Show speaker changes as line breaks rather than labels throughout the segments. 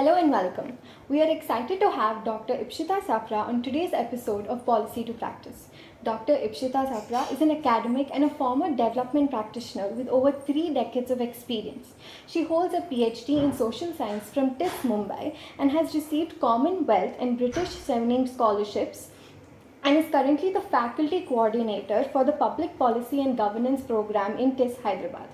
Hello and welcome. We are excited to have Dr. Ipsita Sapra on today's episode of Policy to Practice. Dr. Ipsita Sapra is an academic and a former development practitioner with over 3 decades of experience. She holds a PhD in social science from TIS Mumbai and has received Commonwealth and British Chevening scholarships and is currently the faculty coordinator for the Public Policy and Governance program in TIS Hyderabad.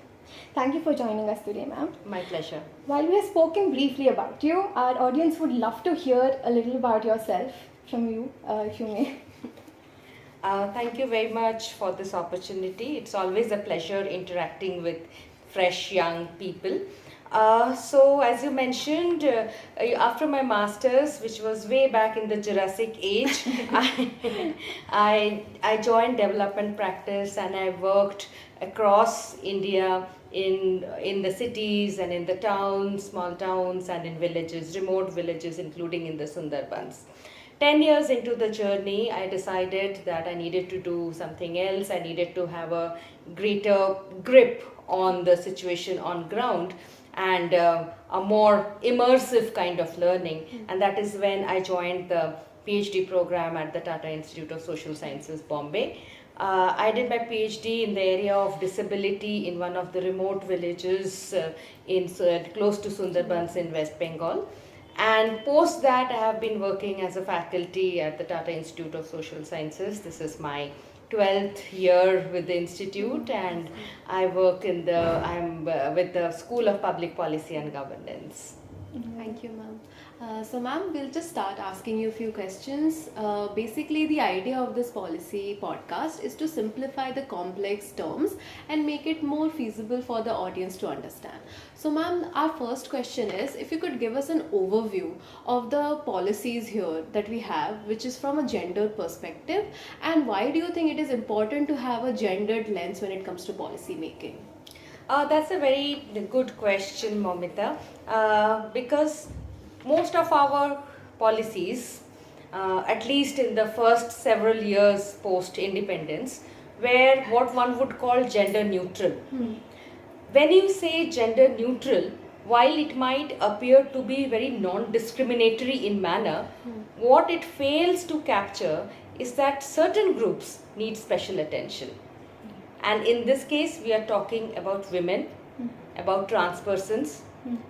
Thank you for joining us today, ma'am.
My pleasure.
While we have spoken briefly about you, our audience would love to hear a little about yourself from you, if you may.
Thank you very much for this opportunity. It's always a pleasure interacting with fresh young people. So as you mentioned, after my master's, which was way back in the Jurassic age, I joined development practice and I worked across India in the cities and in the towns, small towns and in villages, remote villages, including in the Sundarbans. 10 years into the journey, I decided that I needed to do something else. I needed to have a greater grip on the situation on ground and a more immersive kind of learning. And that is when I joined the PhD program at the Tata Institute of Social Sciences, Bombay. I did my PhD in the area of disability in one of the remote villages close to Sundarbans in West Bengal. And post that, I have been working as a faculty at the Tata Institute of Social Sciences. This is my 12th year with the institute, and I work I'm with the School of Public Policy and Governance.
Thank you, ma'am. So, ma'am, we'll just start asking you a few questions. Basically, the idea of this policy podcast is to simplify the complex terms and make it more feasible for the audience to understand. So, ma'am, our first question is if you could give us an overview of the policies here that we have, which is from a gender perspective, and why do you think it is important to have a gendered lens when it comes to policy making?
That's a very good question, Moumita, because most of our policies, at least in the first several years post-independence, were what one would call gender neutral. When you say gender neutral, while it might appear to be very non-discriminatory in manner, what it fails to capture is that certain groups need special attention. And in this case, we are talking about women, about trans persons,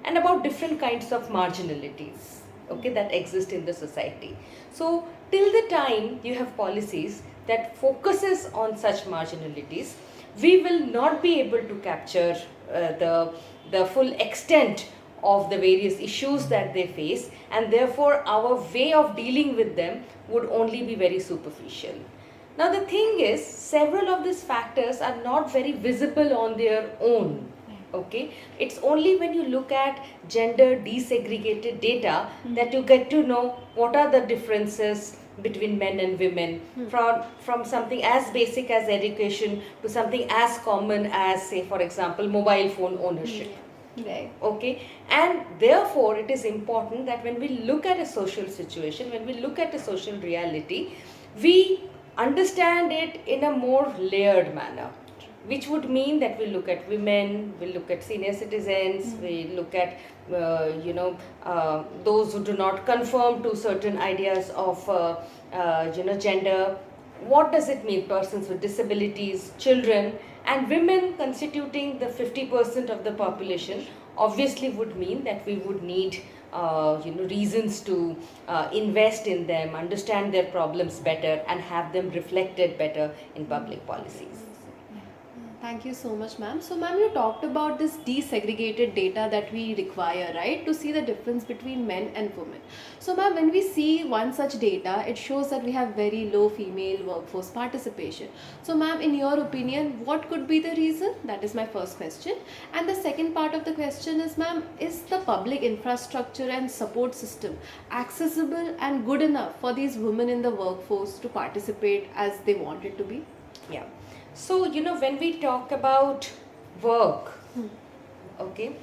and about different kinds of marginalities, okay, that exist in the society. So, till the time you have policies that focuses on such marginalities, we will not be able to capture the full extent of the various issues that they face, and therefore our way of dealing with them would only be very superficial. Now the thing is, several of these factors are not very visible on their own. Okay, it's only when you look at gender desegregated data that you get to know what are the differences between men and women, from something as basic as education to something as common as, say, for example, mobile phone ownership.
Right.
Okay, and therefore it is important that when we look at a social situation, when we look at a social reality, we understand it in a more layered manner, which would mean that we look at women, we look at senior citizens, we look at those who do not conform to certain ideas of gender. What does it mean? Persons with disabilities, children, and women constituting the 50% of the population obviously would mean that we would need reasons to invest in them, understand their problems better, and have them reflected better in public policies.
Thank you so much, ma'am. So, ma'am, you talked about this desegregated data that we require, right, to see the difference between men and women. So, ma'am, when we see one such data, it shows that we have very low female workforce participation. So, ma'am, in your opinion, what could be the reason? That is my first question. And the second part of the question is, ma'am, is the public infrastructure and support system accessible and good enough for these women in the workforce to participate as they want it to be?
Yeah. So, when we talk about work, okay,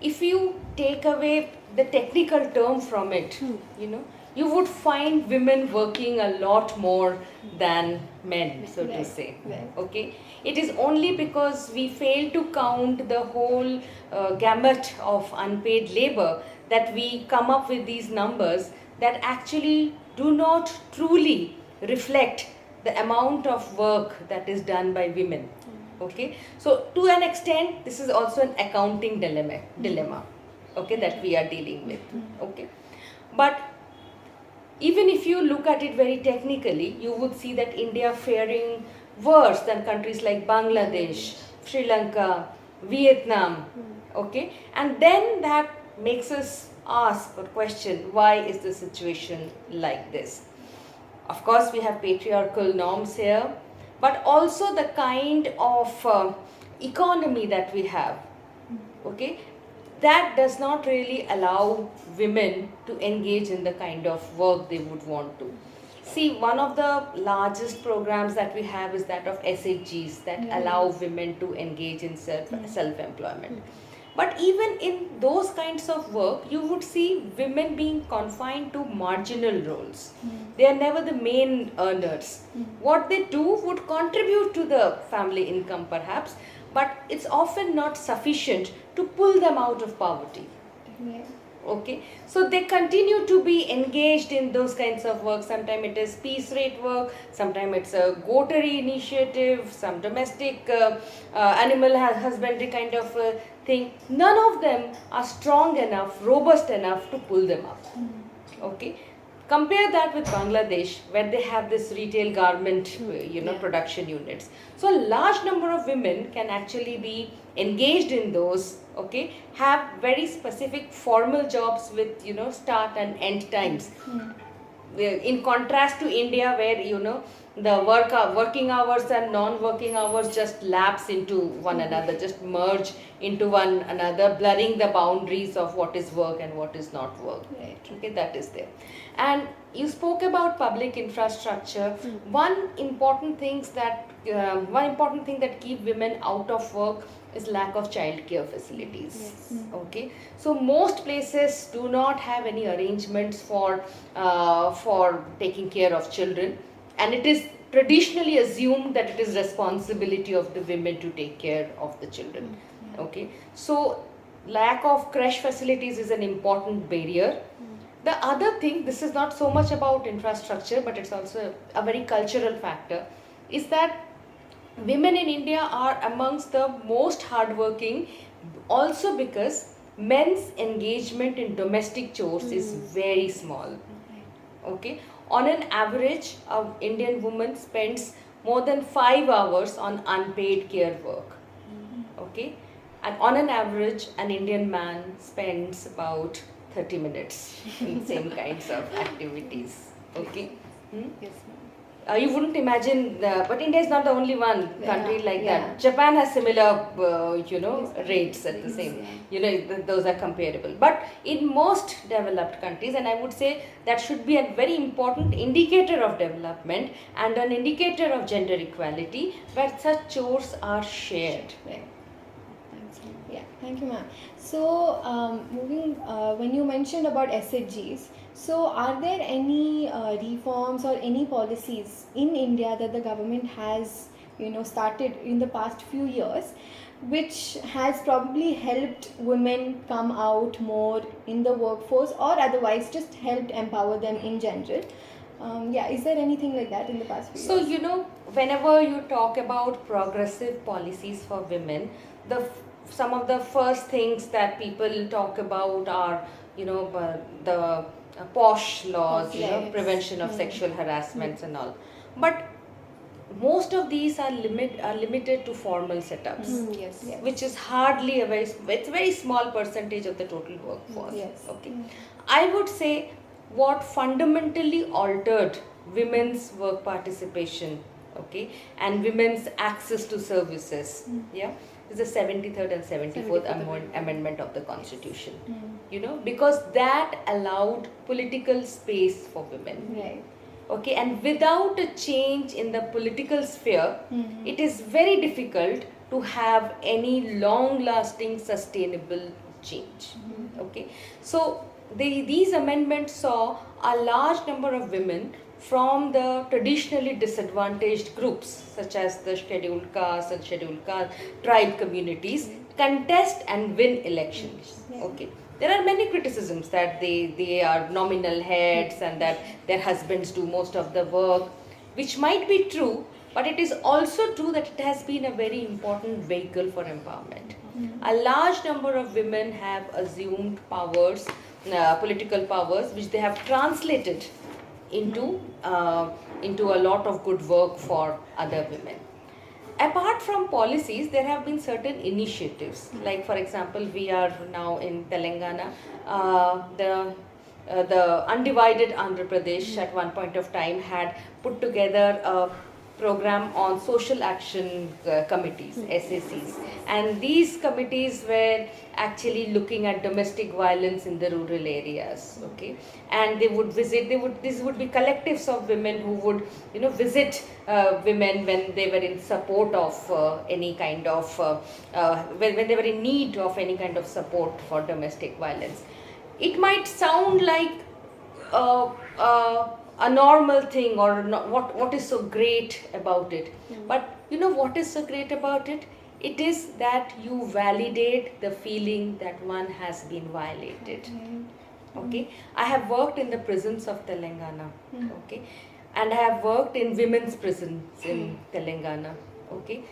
if you take away the technical term from it, you would find women working a lot more than men, so to
Right,
say.
right.
Okay, it is only because we fail to count the whole gamut of unpaid labor that we come up with these numbers that actually do not truly reflect the amount of work that is done by women. Okay, so to an extent, this is also an accounting dilemma, okay, that we are dealing with. Okay, but even if you look at it very technically, you would see that India faring worse than countries like Bangladesh, Sri Lanka, Vietnam. Okay, and then that makes us ask or question, why is the situation like this? Of course, we have patriarchal norms here, but also the kind of economy that we have. Okay, that does not really allow women to engage in the kind of work they would want to. See, one of the largest programs that we have is that of SHGs that allow women to engage in self-employment. But even in those kinds of work, you would see women being confined to marginal roles. They are never the main earners. What they do would contribute to the family income perhaps, but it's often not sufficient to pull them out of poverty.
Yeah.
Okay, so they continue to be engaged in those kinds of work. Sometimes it is piece rate work, sometimes it's a goatery initiative, some domestic animal husbandry kind of thing. None of them are strong enough, robust enough to pull them up. Okay, compare that with Bangladesh, where they have this retail garment production units. So a large number of women can actually be engaged in those, okay, have very specific formal jobs with start and end times. In contrast to India, where the working hours and non-working hours just lapse into one another, just merge into one another, blurring the boundaries of what is work and what is not work.
Right.
Okay, that is there. And you spoke about public infrastructure. One important thing that keep women out of work is lack of childcare facilities.
Yes.
Okay, so most places do not have any arrangements for taking care of children, and it is traditionally assumed that it is responsibility of the women to take care of the children. Okay, so lack of creche facilities is an important barrier. The other thing, this is not so much about infrastructure, but it's also a very cultural factor, is that women in India are amongst the most hardworking, also because men's engagement in domestic chores is very small. Okay, on an average, an Indian woman spends more than 5 hours on unpaid care work. Okay, and on an average, an Indian man spends about 30 minutes in same kinds of activities. Okay.
Yes, ma'am.
You wouldn't imagine, but India is not the only one country like
yeah.
that. Japan has similar, rates at the
Yes,
same.
yeah.
Those are comparable. But in most developed countries, and I would say that should be a very important indicator of development and an indicator of gender equality, where such chores are shared.
Right. Thanks, ma'am. Yeah, thank you, ma'am. So, when you mentioned about SHGs, so are there any reforms or any policies in India that the government has, started in the past few years, which has probably helped women come out more in the workforce, or otherwise just helped empower them in general? Is there anything like that in the past few
So,
years?
whenever you talk about progressive policies for women, some of the first things that people talk about are, the posh laws,
Yes.
prevention of sexual harassments and all. But most of these are limited to formal setups,
Yes.
Yes.
which is hardly it's a very small percentage of the total workforce.
Yes.
Okay, I would say what fundamentally altered women's work participation, okay, and women's access to services, is the 73rd and 74th
74th
amendment of the constitution. Because that allowed political space for women.
Right.
Okay, and without a change in the political sphere, it is very difficult to have any long lasting sustainable change. Okay, so these amendments saw a large number of women from the traditionally disadvantaged groups such as the scheduled castes and scheduled caste tribe communities contest and win elections. Okay, there are many criticisms that they are nominal heads and that their husbands do most of the work, which might be true, but it is also true that it has been a very important vehicle for empowerment. A large number of women have assumed powers, political powers, which they have translated into a lot of good work for other women. Apart from policies, there have been certain initiatives. Like, for example, we are now in Telangana. The undivided Andhra Pradesh at one point of time had put together a program on social action committees, SACs, and these committees were actually looking at domestic violence in the rural areas. Okay, and they would visit. These would be collectives of women who would visit women when they were in support of any kind of when they were in need of any kind of support for domestic violence. It might sound like uh, a normal thing or not, what is so great about it. But what is so great about it? It is that you validate the feeling that one has been violated. Okay, I have worked in the prisons of Telangana. Okay, and I have worked in women's prisons in Telangana. Okay,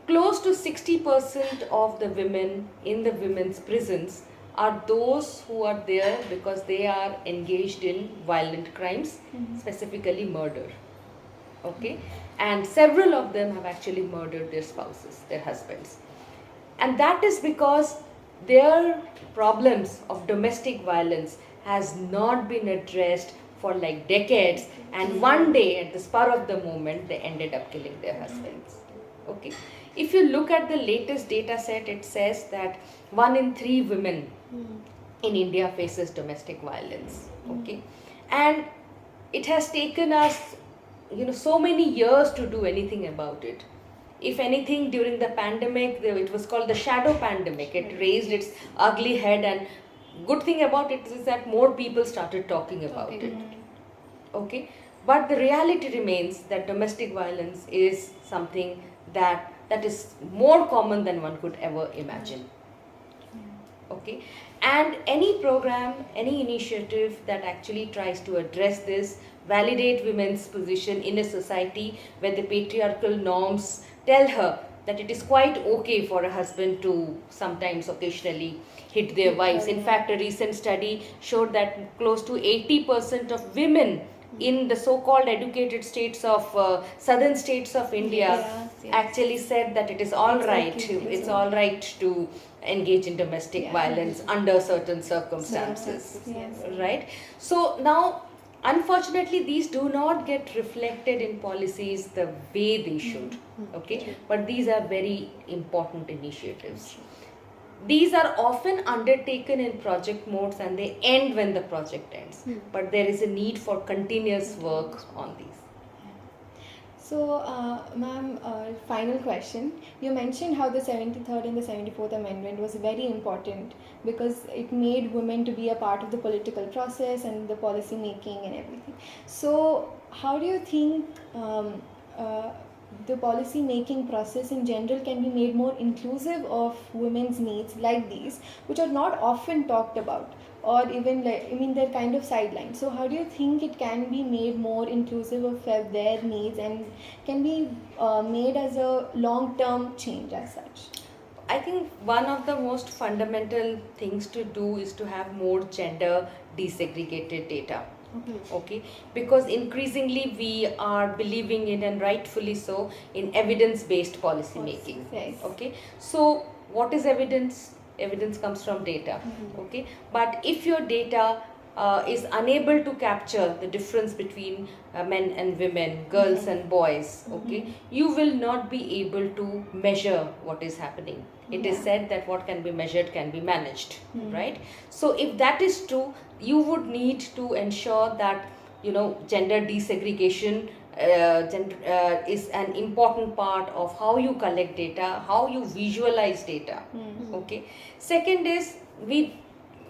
close to 60% of the women in the women's prisons are those who are there because they are engaged in violent crimes, specifically murder. Okay, and several of them have actually murdered their spouses, their husbands, and that is because their problems of domestic violence has not been addressed for like decades, and one day at the spur of the moment they ended up killing their husbands. Okay, if you look at the latest data set, it says that 1 in 3 women in India faces domestic violence. Okay, and it has taken us so many years to do anything about it. If anything, during the pandemic, it was called the shadow pandemic. It raised its ugly head, and good thing about it is that more people started talking about it. Okay, but the reality remains that domestic violence is something that is more common than one could ever imagine. Okay, and any program, any initiative that actually tries to address this, validate women's position in a society where the patriarchal norms tell her that it is quite okay for a husband to sometimes occasionally hit their wives. In fact, a recent study showed that close to 80% of women in the so-called educated states of southern states of India actually said that it is all right. It's all right to engage in domestic violence under certain circumstances. Right? So now, unfortunately, these do not get reflected in policies the way they should. Okay, but these are very important initiatives. These are often undertaken in project modes and they end when the project ends. But there is a need for continuous work on these.
So, ma'am, final question. You mentioned how the 73rd and the 74th Amendment was very important because it made women to be a part of the political process and the policy making and everything. So, how do you think the policy making process in general can be made more inclusive of women's needs like these, which are not often talked about? Or even they're kind of sidelined. So how do you think it can be made more inclusive of their needs and can be made as a long-term change as such?
I think one of the most fundamental things to do is to have more gender desegregated data. Okay, because increasingly we are believing in, and rightfully so, in evidence-based policy making. Okay, so what is evidence? Evidence comes from data. Okay, but if your data is unable to capture the difference between men and women, girls and boys, okay, you will not be able to measure what is happening. It is said that what can be measured can be managed, right? So if that is true, you would need to ensure that gender desegregation is an important part of how you collect data, how you visualize data. Okay, second is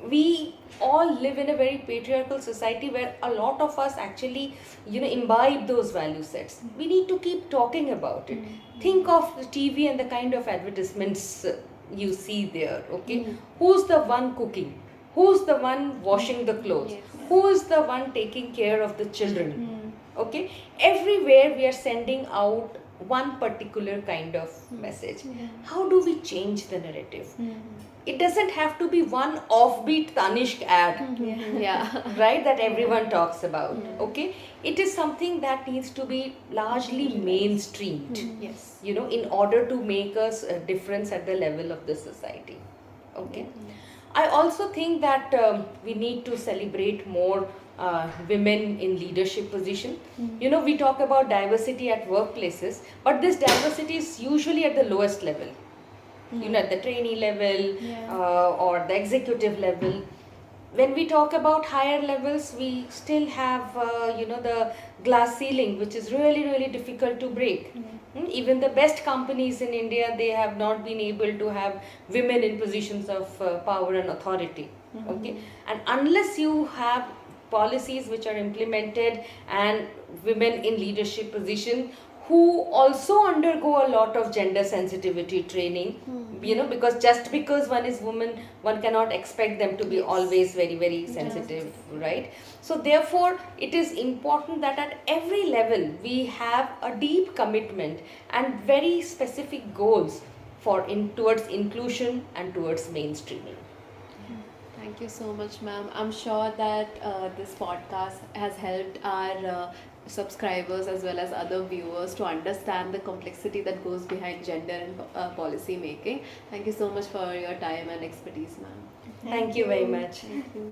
we all live in a very patriarchal society where a lot of us actually, imbibe those value sets. We need to keep talking about it. Think of the TV and the kind of advertisements you see there, okay? Who's the one cooking? Who's the one washing the clothes?
Yes.
Who is the one taking care of the children? Okay? Everywhere we are sending out one particular kind of message. How do we change the narrative? It doesn't have to be one offbeat Tanishq ad,
Yeah.
right, that everyone talks about. Okay, it is something that needs to be largely mainstreamed,
Yes.
in order to make us a difference at the level of the society. Okay, I also think that we need to celebrate more women in leadership position. We talk about diversity at workplaces, but this diversity is usually at the lowest level, at the trainee level or the executive level. When we talk about higher levels, we still have, the glass ceiling, which is really, really difficult to break. Even the best companies in India, they have not been able to have women in positions of power and authority. Okay, and unless you have policies which are implemented and women in leadership position who also undergo a lot of gender sensitivity training, because just because one is woman, one cannot expect them to be always very, very sensitive, right? So therefore it is important that at every level we have a deep commitment and very specific goals towards inclusion and towards mainstreaming.
Thank you so much, ma'am. I'm sure that this podcast has helped our subscribers as well as other viewers to understand the complexity that goes behind gender and policy making. Thank you so much for your time and expertise, ma'am.
Thank you very much.
Thank you.